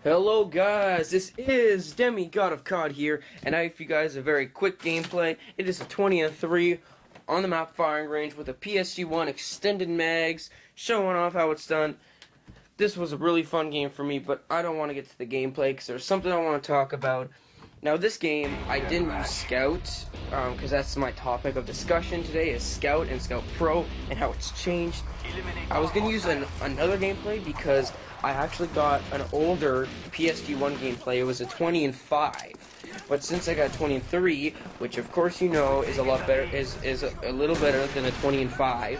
Hello guys, this is Demigod of COD here, and I have for you guys a very quick gameplay. It is a 20-3 on the map firing range with a PSG1 extended mags, showing off how it's done. This was a really fun game for me, but I don't want to get to the gameplay because there's something I want to talk about. Now this game, I didn't use Scout, because that's my topic of discussion today, is Scout and Scout Pro, and how it's changed. I was going to use another gameplay because I actually got an older PSG1 gameplay. It was a 20-5, but since I got 20-3, which of course you know is a lot better, is a little better than a 20-5.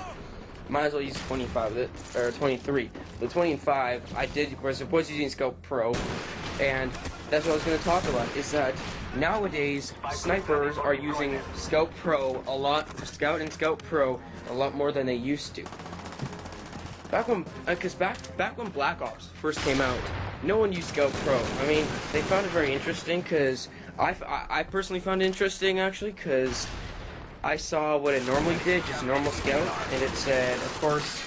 Might as well use 25 or 23. The 20-5 I was using Scout Pro, and that's what I was going to talk about. Is that nowadays snipers are using Scout Pro a lot, Scout and Scout Pro a lot more than they used to. Back when Black Ops first came out, no one used Scout Pro. I mean, they found it very interesting because I personally found it interesting actually because I saw what it normally did, just normal Scout, and it said, of course,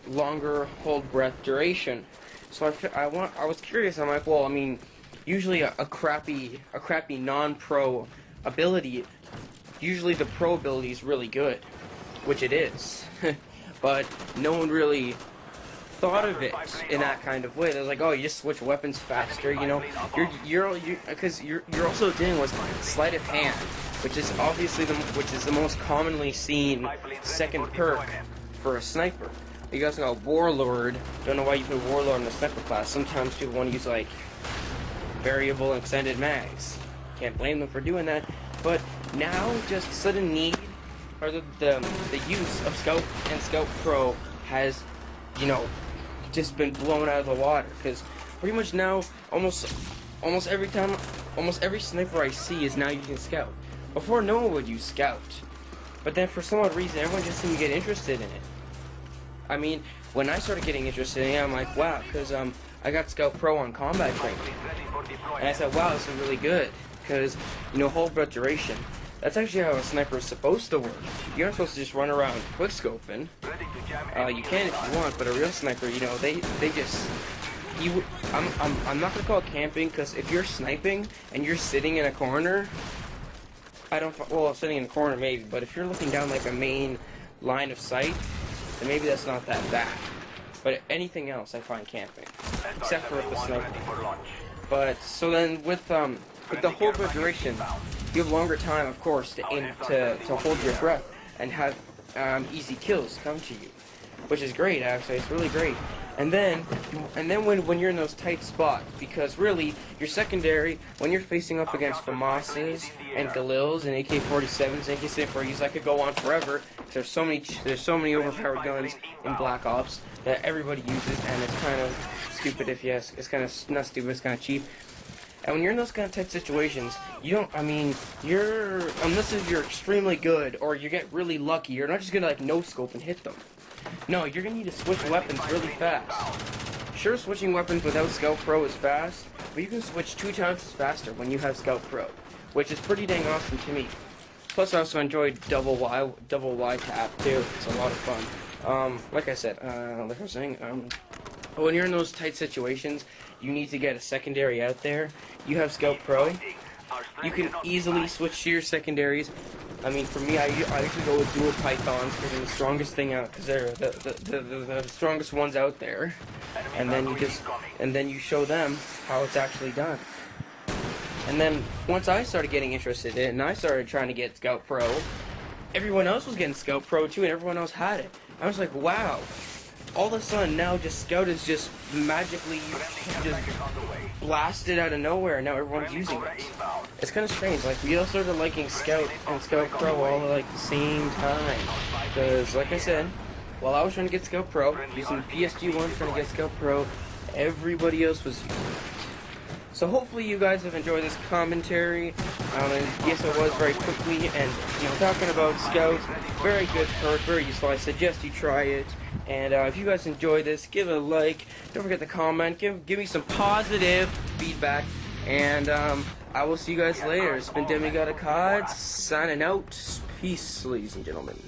longer hold breath duration. So I was curious. I'm like, well, I mean, usually a crappy non-pro ability, usually the pro ability is really good, which it is. But no one really thought of it in that kind of way. They're like, oh, you just switch weapons faster, you know. Because you're also dealing with sleight of hand, which is obviously the most commonly seen second perk for a sniper. You guys got Warlord. Don't know why you put Warlord in the sniper class. Sometimes people want to use like variable and extended mags. Can't blame them for doing that. But now, just sudden need. Or the use of Scout and Scout Pro has, you know, just been blown out of the water. Because pretty much now, almost every sniper I see is now using Scout. Before, no one would use Scout, but then for some odd reason, everyone just seemed to get interested in it. I mean, when I started getting interested in it, I'm like, wow, because I got Scout Pro on combat training, and I said, wow, this is really good, because you know, hold breath duration. That's actually how a sniper is supposed to work. You're not supposed to just run around quickscoping. You can if you want, but a real sniper, you know, they just I'm not gonna call it camping, because if you're sniping and you're sitting in a corner, sitting in a corner maybe, but if you're looking down like a main line of sight, then maybe that's not that bad. But anything else I find camping, except for the sniping. But so then with the hold breath duration, you have longer time, of course, to aim to hold your breath and have easy kills come to you, which is great. Actually, it's really great. And then when you're in those tight spots, because really your secondary, when you're facing up against FAMASs and Galils and AK-47s, AK-74s, I could go on forever. There's so many overpowered guns in Black Ops that everybody uses, and it's kind of stupid if you ask. It's kind of not stupid. It's kind of cheap. And when you're in those kind of tight situations, unless you're extremely good or you get really lucky, you're not just gonna like no scope and hit them. No, you're gonna need to switch weapons really fast. Sure, switching weapons without Scout Pro is fast, but you can switch 2 times as faster when you have Scout Pro, which is pretty dang awesome to me. Plus, I also enjoyed double Y tap too. It's a lot of fun. Like I said, like I was saying, when you're in those tight situations, you need to get a secondary out there. You have Scout Pro. You can easily switch to your secondaries. I mean, for me, I usually go with dual pythons because they're the strongest thing out, because they're the strongest ones out there. And then you show them how it's actually done. And then once I started getting interested in it, and I started trying to get Scout Pro, everyone else was getting Scout Pro too, and everyone else had it. I was like, wow. All of a sudden, now just Scout is just magically just blasted out of nowhere, and now everyone's using it. It's kind of strange. Like, we all started liking Scout and Scout Pro all at like the same time. Because, like I said, while I was trying to get Scout Pro, using PSG1 trying to get Scout Pro, everybody else was using it. So hopefully you guys have enjoyed this commentary. And yes, it was very quickly, and you know, talking about Scout, very good perk, very useful. I suggest you try it. And if you guys enjoyed this, give it a like. Don't forget to comment. Give me some positive feedback. And I will see you guys later. It's been Demigod of COD, signing out. Peace, ladies and gentlemen.